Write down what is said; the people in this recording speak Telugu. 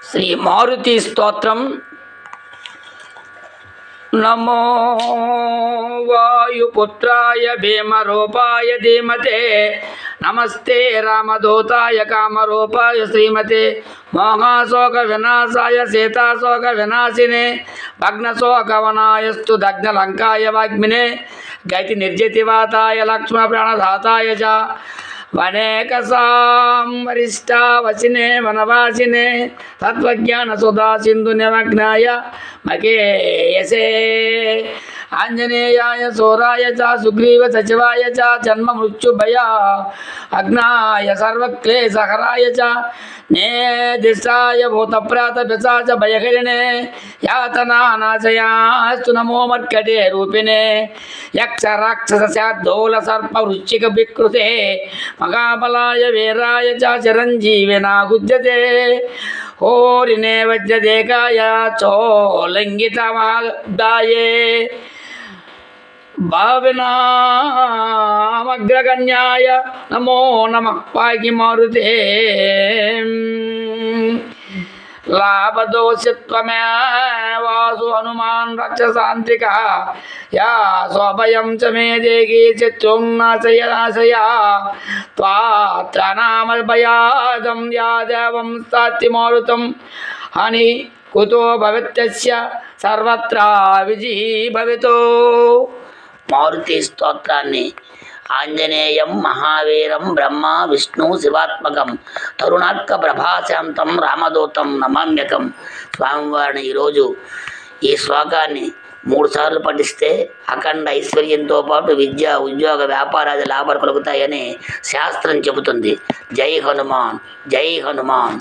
శ్రీ మారుతి స్తోత్రం. నమో వాయుపుత్రాయ భీమరూపాయ ధీమతే నమస్తే రామదూతాయ కామరూపాయ శ్రీమతే మోహశోక వినాశాయ సీతాశోక వినాశినే భగ్నశోకవనాయస్తు దగ్ధలంకాయ వాగ్మినే గతి నిర్జతివాతాయ లక్ష్మణ ప్రాణదాతాయ చ వనేకసాం వరిష్టా వచినే వనవాసినే తత్వజ్ఞాన సుధా సింధు నిమగ్నాయ మకేయసే ఆంజనేయాయ సూరాయ చ సుగ్రీవ సచివాయ చ జన్మ మృత్యుభయ అగ్నాయ సర్వక్లేశహరాయ చ నేదిశాయ భూతప్రాత పిశాచ భయహరిణే యాతనానాశయాస్తు నమో మర్కటే రూపిణే యక్ష రాక్షస శార్దూల సర్ప వృశ్చిక వికృతే మహాబలాయ వీరాయ చ చిరంజీవినాగుజ్యతే హోరినే వజ్రదేకాయ చోలంగితమగ్దాయే భావినామగ్రగణ్యాయ నమో నమః పాగి మారుతే లాభదోషత్వమేవాసు హనుమాన్ రక్షసాంత్రిక యా స్వభయం చ మే దేగి చత్రుం నాశయ నాశయ త్వాత్రానామభయాదం యా దేవం స్థాతి మారుతం హని కుతో భవిత్యస్య సర్వత్రా విజీభవితో. మారుతి స్తోత్రాన్ని ఆంజనేయం మహావీరం బ్రహ్మ విష్ణు శివాత్మకం తరుణార్క ప్రభాశాంతం రామదూతం నమామ్యకం. స్వామివారిని ఈరోజు ఈ శ్లోకాన్ని 3 సార్లు పఠిస్తే అఖండ ఐశ్వర్యంతో పాటు విద్య ఉద్యోగ వ్యాపారాది లాభాలు కలుగుతాయని శాస్త్రం చెబుతుంది. జై హనుమాన్, జై హనుమాన్.